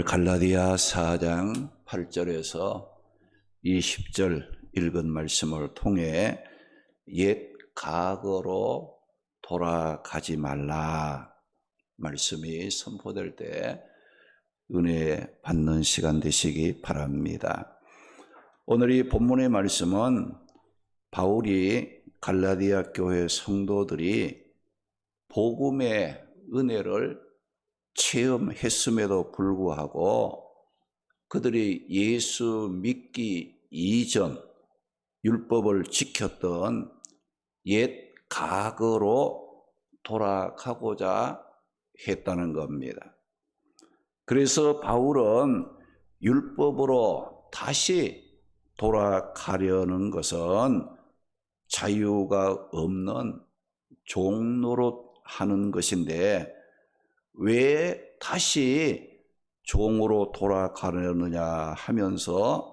오늘 갈라디아 4장 8절에서 20절 읽은 말씀을 통해 옛 과거로 돌아가지 말라 말씀이 선포될 때 은혜 받는 시간 되시기 바랍니다. 오늘 이 본문의 말씀은 바울이 갈라디아 교회 성도들이 복음의 은혜를 체험했음에도 불구하고 그들이 예수 믿기 이전 율법을 지켰던 옛 과거로 돌아가고자 했다는 겁니다. 그래서 바울은 율법으로 다시 돌아가려는 것은 자유가 없는 종노릇 하는 것인데 왜 다시 종으로 돌아가려느냐 하면서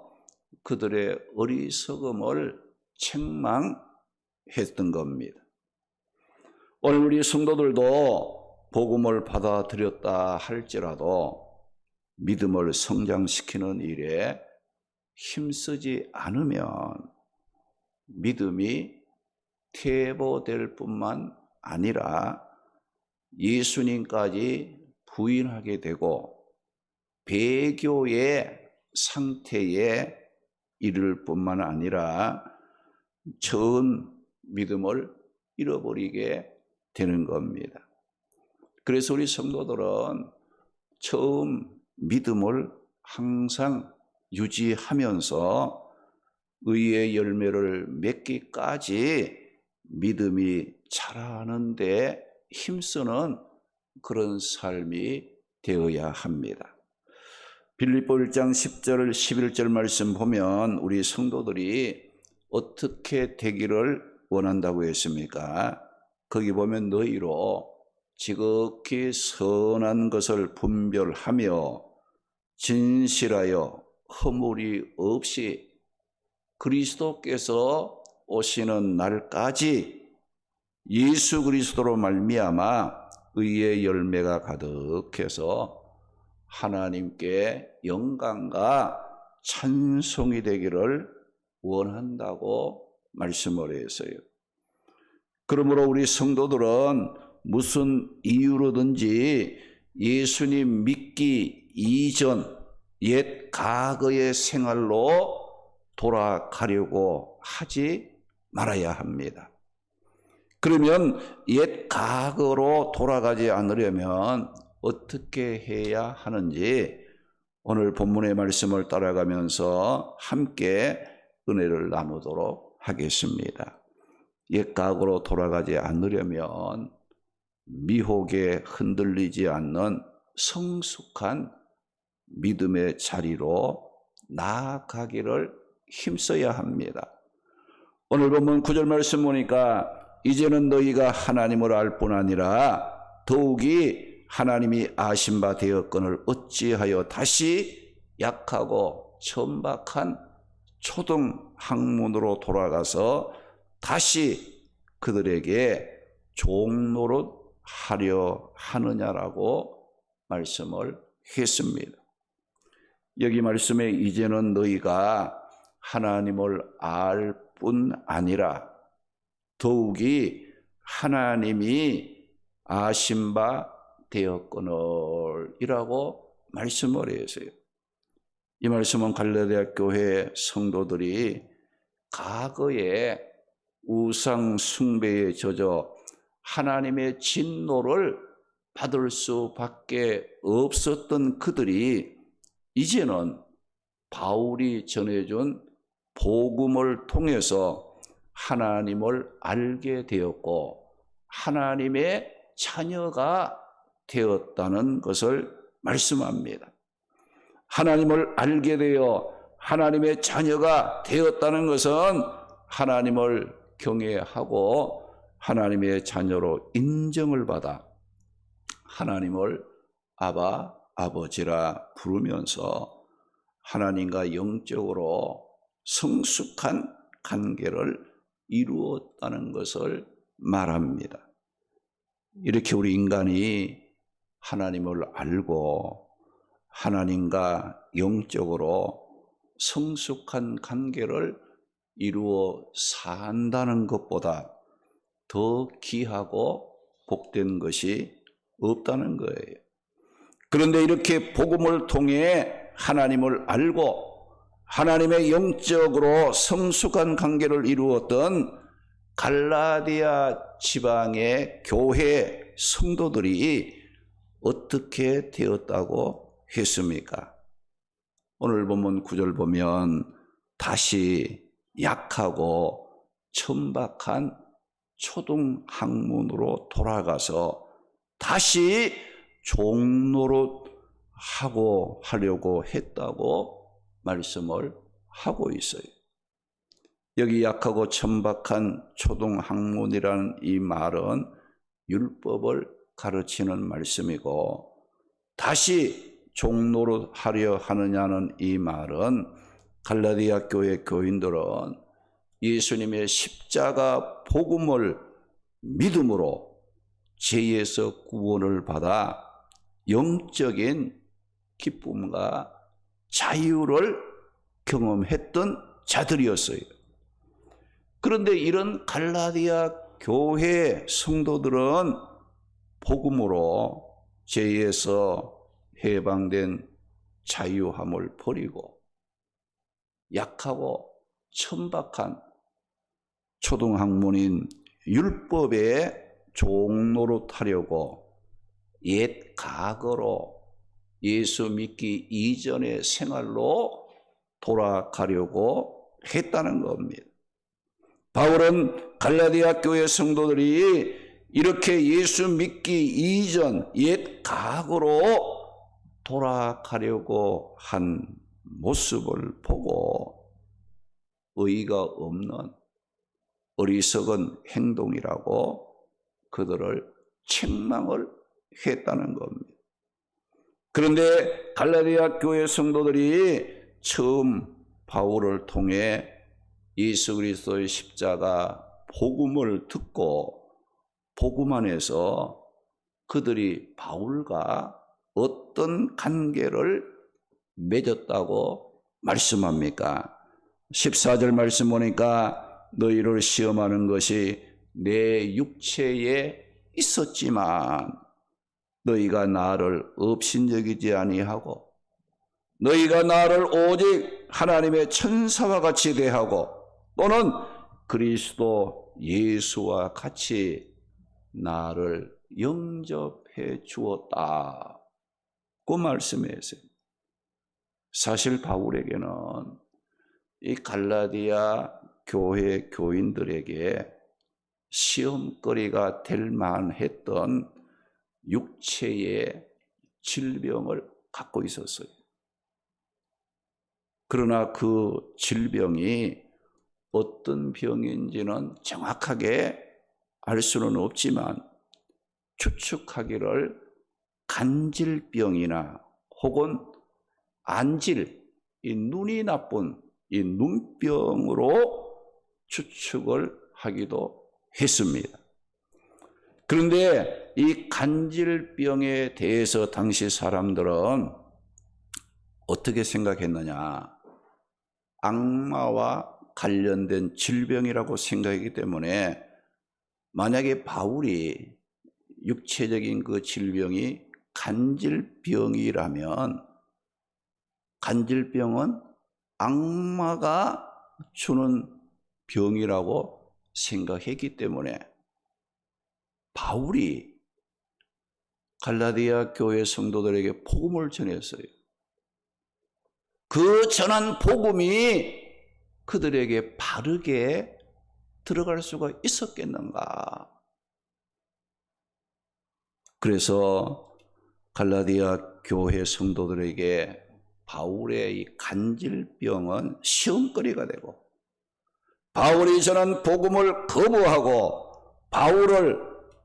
그들의 어리석음을 책망했던 겁니다. 오늘 우리 성도들도 복음을 받아들였다 할지라도 믿음을 성장시키는 일에 힘쓰지 않으면 믿음이 퇴보될 뿐만 아니라 예수님까지 부인하게 되고 배교의 상태에 이를 뿐만 아니라 전 믿음을 잃어버리게 되는 겁니다. 그래서 우리 성도들은 처음 믿음을 항상 유지하면서 의의 열매를 맺기까지 믿음이 자라는데 힘쓰는 그런 삶이 되어야 합니다. 빌립보 1장 10절 11절 말씀 보면 우리 성도들이 어떻게 되기를 원한다고 했습니까? 거기 보면 너희로 지극히 선한 것을 분별하며 진실하여 허물이 없이 그리스도께서 오시는 날까지 예수 그리스도로 말미암아 의의 열매가 가득해서 하나님께 영광과 찬송이 되기를 원한다고 말씀을 했어요. 그러므로 우리 성도들은 무슨 이유로든지 예수님 믿기 이전 옛 과거의 생활로 돌아가려고 하지 말아야 합니다. 그러면 옛 과거로 돌아가지 않으려면 어떻게 해야 하는지 오늘 본문의 말씀을 따라가면서 함께 은혜를 나누도록 하겠습니다. 옛 과거로 돌아가지 않으려면 미혹에 흔들리지 않는 성숙한 믿음의 자리로 나아가기를 힘써야 합니다. 오늘 본문 9절 말씀 보니까 이제는 너희가 하나님을 알 뿐 아니라 더욱이 하나님이 아신 바 되었거늘 어찌하여 다시 약하고 천박한 초등 학문으로 돌아가서 다시 그들에게 종노릇 하려 하느냐라고 말씀을 했습니다. 여기 말씀에 이제는 너희가 하나님을 알 뿐 아니라 더욱이 하나님이 아신 바 되었거늘 이라고 말씀을 했어요. 이 말씀은 갈라디아 교회 성도들이 과거에 우상 숭배에 젖어 하나님의 진노를 받을 수밖에 없었던 그들이 이제는 바울이 전해준 복음을 통해서 하나님을 알게 되었고 하나님의 자녀가 되었다는 것을 말씀합니다. 하나님을 알게 되어 하나님의 자녀가 되었다는 것은 하나님을 경외하고 하나님의 자녀로 인정을 받아 하나님을 아바, 아버지라 부르면서 하나님과 영적으로 성숙한 관계를 이루었다는 것을 말합니다. 이렇게 우리 인간이 하나님을 알고 하나님과 영적으로 성숙한 관계를 이루어 산다는 것보다 더 귀하고 복된 것이 없다는 거예요. 그런데 이렇게 복음을 통해 하나님을 알고 하나님의 영적으로 성숙한 관계를 이루었던 갈라디아 지방의 교회 성도들이 어떻게 되었다고 했습니까? 오늘 본문 9절 보면 다시 약하고 천박한 초등학문으로 돌아가서 다시 종노릇 하려고 했다고 말씀을 하고 있어요. 여기 약하고 천박한 초등학문이라는 이 말은 율법을 가르치는 말씀이고, 다시 종노릇 하려 하느냐는 이 말은 갈라디아 교회 교인들은 예수님의 십자가 복음을 믿음으로 죄에서 구원을 받아 영적인 기쁨과 자유를 경험했던 자들이었어요. 그런데 이런 갈라디아 교회 성도들은 복음으로 죄에서 해방된 자유함을 버리고 약하고 천박한 초등학문인 율법에 종노릇하려고 옛 과거로 예수 믿기 이전의 생활로 돌아가려고 했다는 겁니다. 바울은 갈라디아 교회 성도들이 이렇게 예수 믿기 이전 옛 과거로 돌아가려고 한 모습을 보고 의의가 없는 어리석은 행동이라고 그들을 책망을 했다는 겁니다. 그런데 갈라디아 교회 성도들이 처음 바울을 통해 예수 그리스도의 십자가 복음을 듣고 복음 안에서 그들이 바울과 어떤 관계를 맺었다고 말씀합니까? 14절 말씀 보니까 너희를 시험하는 것이 내 육체에 있었지만 너희가 나를 업신여기지 아니하고 너희가 나를 오직 하나님의 천사와 같이 대하고 또는 그리스도 예수와 같이 나를 영접해 주었다고 말씀했어요. 사실 바울에게는 이 갈라디아 교회 교인들에게 시험거리가 될 만했던 육체의 질병을 갖고 있었어요. 그러나 그 질병이 어떤 병인지는 정확하게 알 수는 없지만 추측하기를 간질병이나 혹은 안질, 이 눈이 나쁜 이 눈병으로 추측을 하기도 했습니다. 그런데 이 간질병에 대해서 당시 사람들은 어떻게 생각했느냐? 악마와 관련된 질병이라고 생각하기 때문에 만약에 바울이 육체적인 그 질병이 간질병이라면 간질병은 악마가 주는 병이라고 생각했기 때문에 바울이 갈라디아 교회 성도들에게 복음을 전했어요. 그 전한 복음이 그들에게 바르게 들어갈 수가 있었겠는가? 그래서 갈라디아 교회 성도들에게 바울의 이 간질병은 시험거리가 되고 바울이 전한 복음을 거부하고 바울을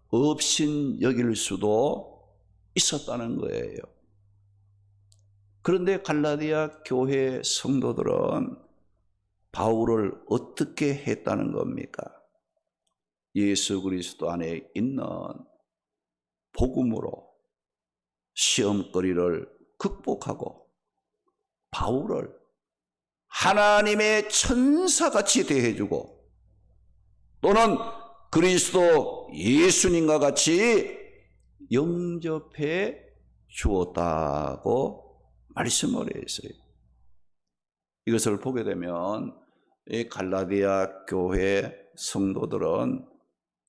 업신 여길 수도 있었다는 거예요. 그런데 갈라디아 교회 성도들은 바울을 어떻게 했다는 겁니까? 예수 그리스도 안에 있는 복음으로 시험거리를 극복하고 바울을 하나님의 천사같이 대해주고 또는 그리스도 예수님과 같이 영접해 주었다고 말씀을 했어요. 이것을 보게 되면 이 갈라디아 교회 성도들은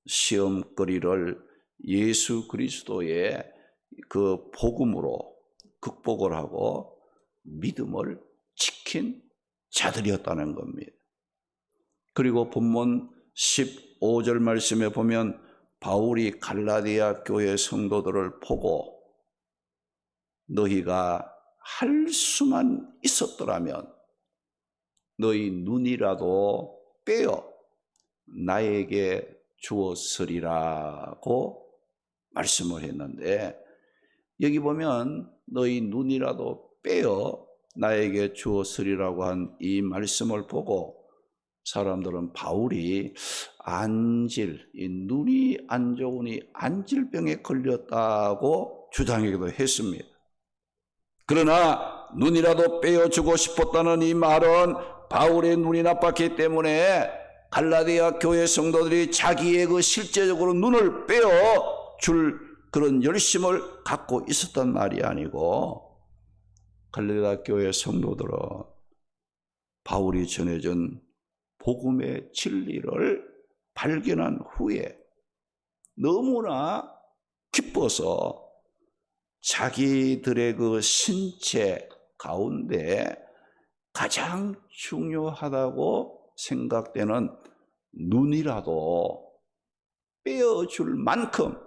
시험거리를 예수 그리스도의 그 복음으로 극복을 하고 믿음을 지킨 자들이었다는 겁니다. 그리고 본문 15절 말씀에 보면 바울이 갈라디아 교회 성도들을 보고 너희가 할 수만 있었더라면 너희 눈이라도 빼어 나에게 주었으리라고 말씀을 했는데, 여기 보면 너희 눈이라도 빼어 나에게 주었으리라고 한 이 말씀을 보고 사람들은 바울이 이 눈이 안 좋으니 안질병에 걸렸다고 주장하기도 했습니다. 그러나 눈이라도 빼어주고 싶었다는 이 말은 바울의 눈이 나빴기 때문에 갈라디아 교회 성도들이 자기의 그 실제적으로 눈을 빼어줄 그런 열심을 갖고 있었단 말이 아니고, 갈라디아 교회 성도들은 바울이 전해준 복음의 진리를 발견한 후에 너무나 기뻐서 자기들의 그 신체 가운데 가장 중요하다고 생각되는 눈이라도 빼어줄 만큼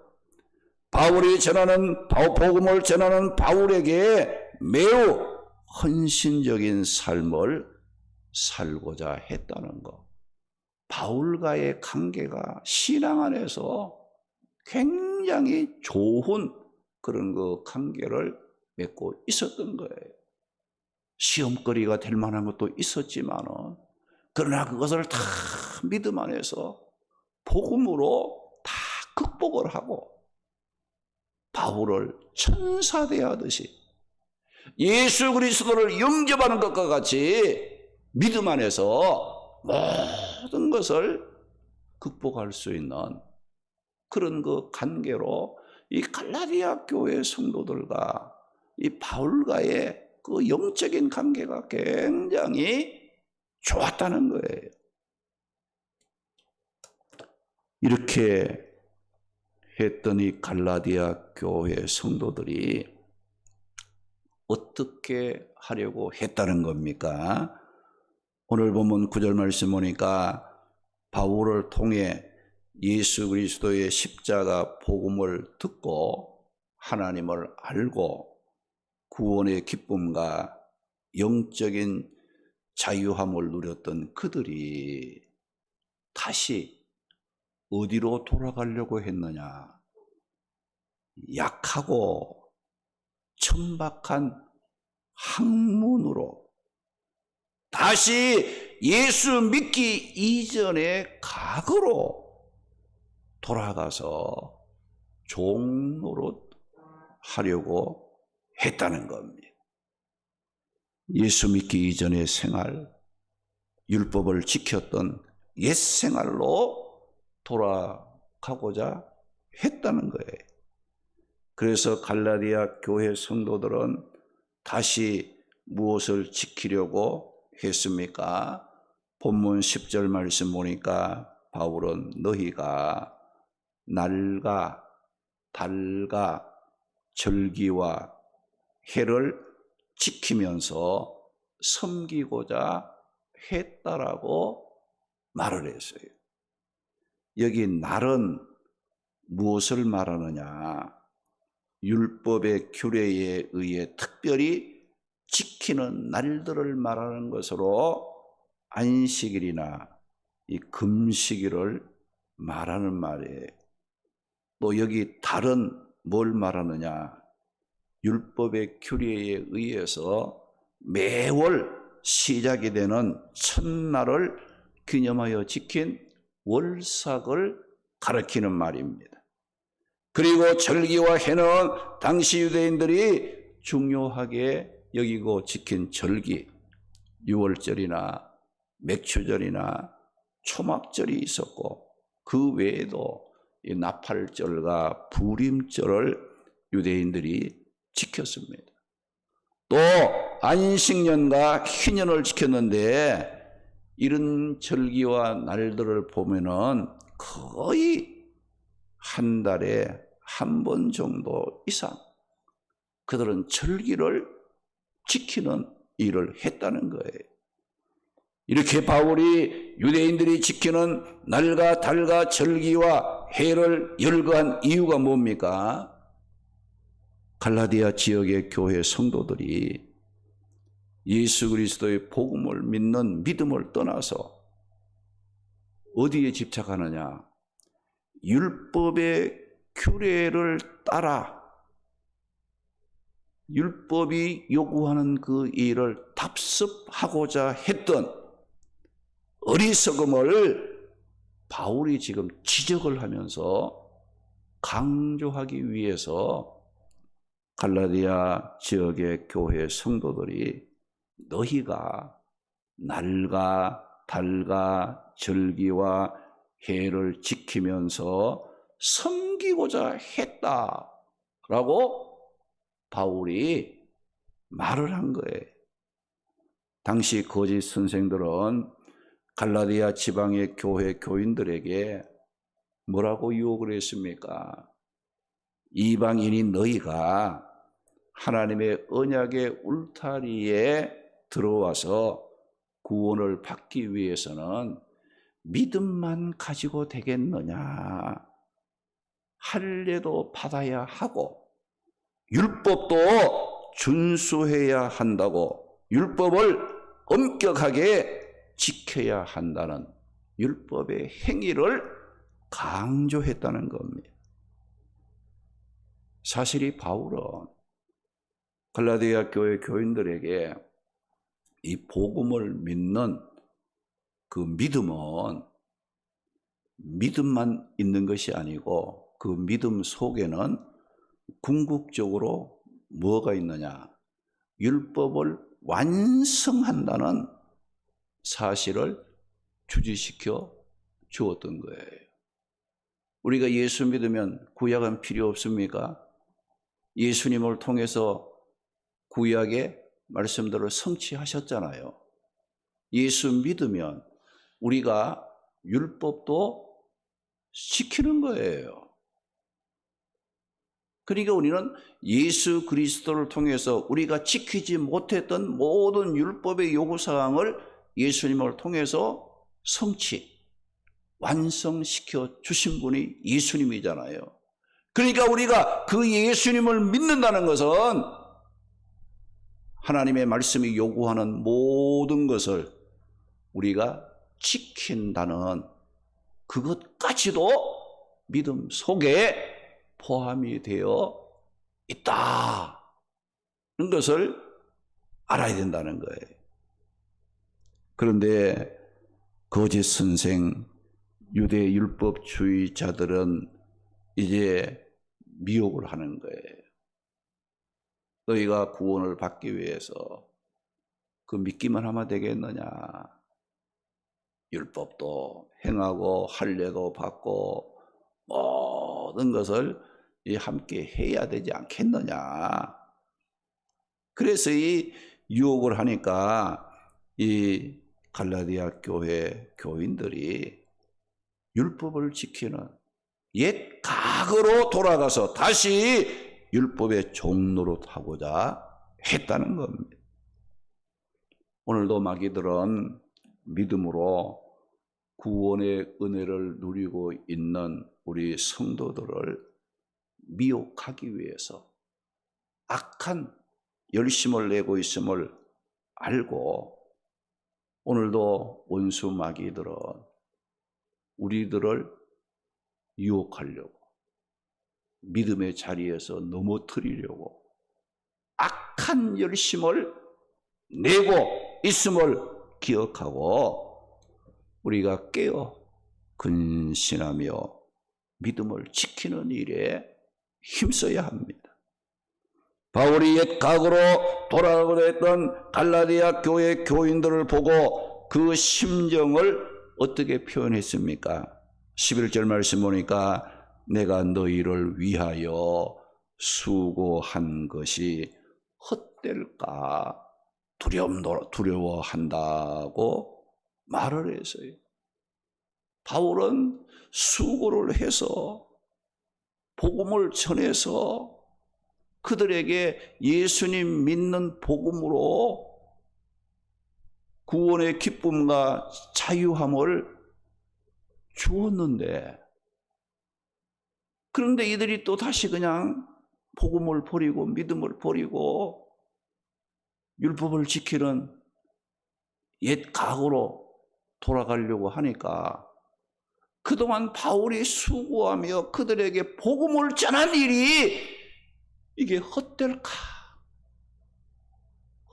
바울이 전하는 복음을 전하는 바울에게 매우 헌신적인 삶을 살고자 했다는 것. 바울과의 관계가 신앙 안에서 굉장히 좋은 그런 그 관계를 맺고 있었던 거예요. 시험거리가 될 만한 것도 있었지만은, 그러나 그것을 다 믿음 안에서 복음으로 다 극복을 하고 바울을 천사 대하듯이 예수 그리스도를 영접하는 것과 같이 믿음 안에서 모든 것을 극복할 수 있는 그런 그 관계로 이 갈라디아 교회 성도들과 이 바울과의 그 영적인 관계가 굉장히 좋았다는 거예요. 이렇게 했던 이 갈라디아 교회 성도들이 어떻게 하려고 했다는 겁니까? 오늘 보면 9절 말씀 보니까 바울을 통해 예수 그리스도의 십자가 복음을 듣고 하나님을 알고 구원의 기쁨과 영적인 자유함을 누렸던 그들이 다시 어디로 돌아가려고 했느냐? 약하고 천박한 학문으로 다시 예수 믿기 이전의 과거로 돌아가서 종노릇 하려고 했다는 겁니다. 예수 믿기 이전의 생활, 율법을 지켰던 옛 생활로 돌아가고자 했다는 거예요. 그래서 갈라디아 교회 성도들은 다시 무엇을 지키려고 했습니까? 본문 10절 말씀 보니까 바울은 너희가 날과 달과 절기와 해를 지키면서 섬기고자 했다라고 말을 했어요. 여기 날은 무엇을 말하느냐? 율법의 규례에 의해 특별히 지키는 날들을 말하는 것으로 안식일이나 이 금식일을 말하는 말이에요. 또 여기 달은 뭘 말하느냐? 율법의 규례에 의해서 매월 시작이 되는 첫날을 기념하여 지킨 월삭을 가리키는 말입니다. 그리고 절기와 해는 당시 유대인들이 중요하게 여기고 지킨 절기, 유월절이나 맥추절이나 초막절이 있었고, 그 외에도 이 나팔절과 부림절을 유대인들이 지켰습니다. 또 안식년과 희년을 지켰는데, 이런 절기와 날들을 보면은 거의 한 달에 한 번 정도 이상 그들은 절기를 지키는 일을 했다는 거예요. 이렇게 바울이 유대인들이 지키는 날과 달과 절기와 해를 열거한 이유가 뭡니까? 갈라디아 지역의 교회 성도들이 예수 그리스도의 복음을 믿는 믿음을 떠나서 어디에 집착하느냐? 율법의 규례를 따라 율법이 요구하는 그 일을 답습하고자 했던 어리석음을 바울이 지금 지적을 하면서 강조하기 위해서 갈라디아 지역의 교회 성도들이 너희가 날과 달과 절기와 해를 지키면서 섬기고자 했다라고 바울이 말을 한 거예요. 당시 거짓 선생들은 갈라디아 지방의 교회 교인들에게 뭐라고 유혹을 했습니까? 이방인인 너희가 하나님의 언약의 울타리에 들어와서 구원을 받기 위해서는 믿음만 가지고 되겠느냐? 할례도 받아야 하고 율법도 준수해야 한다고, 율법을 엄격하게 지켜야 한다는 율법의 행위를 강조했다는 겁니다. 사실 이 바울은 갈라디아 교회 교인들에게 이 복음을 믿는 그 믿음은 믿음만 있는 것이 아니고 그 믿음 속에는 궁극적으로 뭐가 있느냐? 율법을 완성한다는 사실을 주지시켜 주었던 거예요. 우리가 예수 믿으면 구약은 필요 없습니까? 예수님을 통해서 구약의 말씀들을 성취하셨잖아요. 예수 믿으면 우리가 율법도 지키는 거예요. 그러니까 우리는 예수 그리스도를 통해서 우리가 지키지 못했던 모든 율법의 요구사항을 예수님을 통해서 완성시켜 주신 분이 예수님이잖아요. 그러니까 우리가 그 예수님을 믿는다는 것은 하나님의 말씀이 요구하는 모든 것을 우리가 지킨다는 그것까지도 믿음 속에 포함이 되어 있다는 것을 알아야 된다는 거예요. 그런데 거짓 선생, 유대 율법주의자들은 이제 미혹을 하는 거예요. 너희가 구원을 받기 위해서 그 믿기만 하면 되겠느냐? 율법도 행하고 할례도 받고 모든 것을 함께 해야 되지 않겠느냐? 그래서 이 유혹을 하니까 이 갈라디아 교회 교인들이 율법을 지키는 옛 과거로 돌아가서 다시 율법의 종로로 타고자 했다는 겁니다. 오늘도 마귀들은 믿음으로 구원의 은혜를 누리고 있는 우리 성도들을 미혹하기 위해서 악한 열심을 내고 있음을 알고 오늘도 원수 마귀들은 우리들을 유혹하려고 믿음의 자리에서 넘어뜨리려고 악한 열심을 내고 있음을 기억하고 우리가 깨어 근신하며 믿음을 지키는 일에 힘써야 합니다. 바울이 옛 과거로 돌아가고자 했던 갈라디아 교회 교인들을 보고 그 심정을 어떻게 표현했습니까? 11절 말씀 보니까 내가 너희를 위하여 수고한 것이 헛될까 두려워한다고 말을 했어요. 바울은 수고를 해서 복음을 전해서 그들에게 예수님 믿는 복음으로 구원의 기쁨과 자유함을 주었는데, 그런데 이들이 또 다시 그냥 복음을 버리고 믿음을 버리고 율법을 지키는 옛 과거로 돌아가려고 하니까 그동안 바울이 수고하며 그들에게 복음을 전한 일이 이게 헛될까?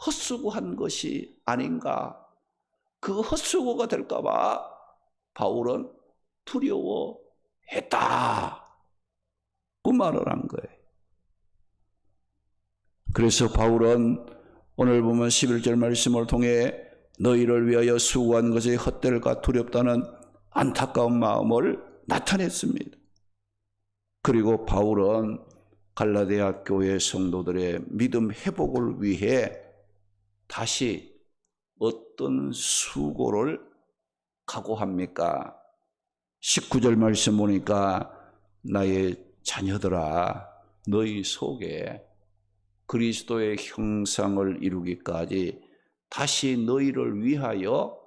헛수고한 것이 아닌가? 그 헛수고가 될까 봐 바울은 두려워했다. 그 말을 한 거예요. 그래서 바울은 오늘 보면 11절 말씀을 통해 너희를 위하여 수고한 것이 헛될까 두렵다는 안타까운 마음을 나타냈습니다. 그리고 바울은 갈라디아 교회 성도들의 믿음 회복을 위해 다시 어떤 수고를 각오합니까? 19절 말씀 보니까 나의 자녀들아 너희 속에 그리스도의 형상을 이루기까지 다시 너희를 위하여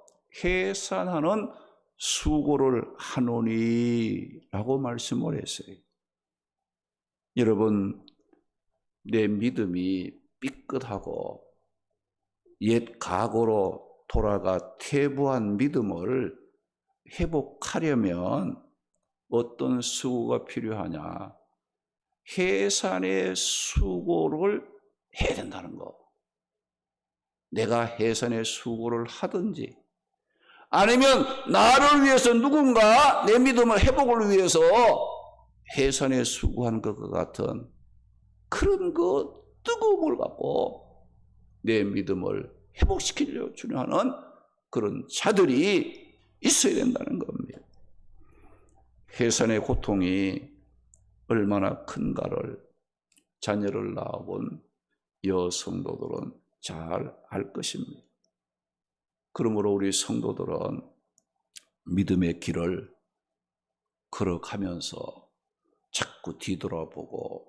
해산하는 수고를 하노니 라고 말씀을 했어요. 여러분, 내 믿음이 삐끗하고 옛 과거로 돌아가 퇴보한 믿음을 회복하려면 어떤 수고가 필요하냐? 해산의 수고를 해야 된다는 거. 내가 해산의 수고를 하든지 아니면 나를 위해서 누군가 내 믿음의 회복을 위해서 해산의 수고한 것과 같은 그런 그 뜨거움을 갖고 내 믿음을 회복시키려 하는 그런 자들이 있어야 된다는 겁니다. 해산의 고통이 얼마나 큰가를 자녀를 낳아본 여성도들은 잘 알 것입니다. 그러므로 우리 성도들은 믿음의 길을 걸어가면서 자꾸 뒤돌아보고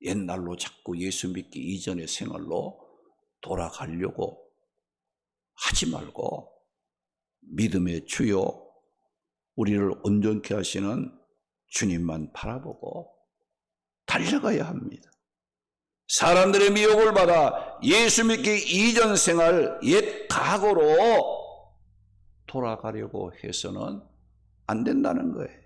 옛날로 자꾸 예수 믿기 이전의 생활로 돌아가려고 하지 말고 믿음의 주요 우리를 온전케 하시는 주님만 바라보고 달려가야 합니다. 사람들의 미혹을 받아 예수 믿기 이전 생활 옛 과거로 돌아가려고 해서는 안 된다는 거예요.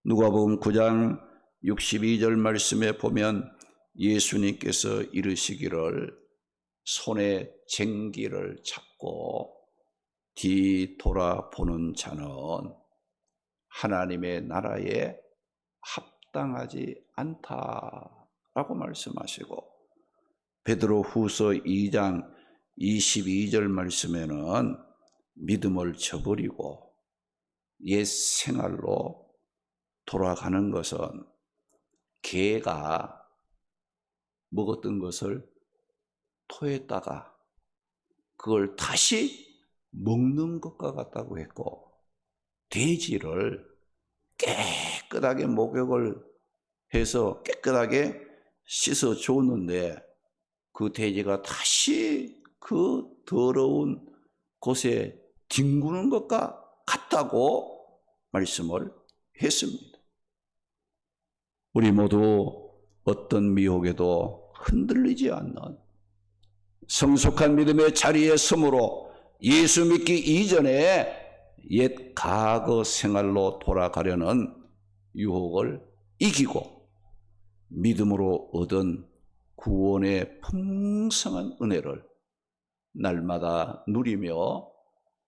누가복음 9장 62절 말씀에 보면 예수님께서 이르시기를 손에 쟁기를 잡고 뒤돌아보는 자는 하나님의 나라에 합당하지 않다라고 말씀하시고, 베드로후서 2장 22절 말씀에는 믿음을 저버리고 옛 생활로 돌아가는 것은 개가 먹었던 것을 토했다가 그걸 다시 먹는 것과 같다고 했고, 돼지를 깨끗하게 목욕을 해서 깨끗하게 씻어 줬는데 그 돼지가 다시 그 더러운 곳에 뒹구는 것과 같다고 말씀을 했습니다. 우리 모두 어떤 미혹에도 흔들리지 않는 성숙한 믿음의 자리에 서므로 예수 믿기 이전에 옛 과거 생활로 돌아가려는 유혹을 이기고 믿음으로 얻은 구원의 풍성한 은혜를 날마다 누리며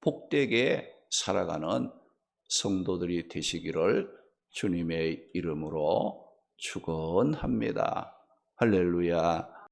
복되게 살아가는 성도들이 되시기를 주님의 이름으로 축원합니다. 할렐루야.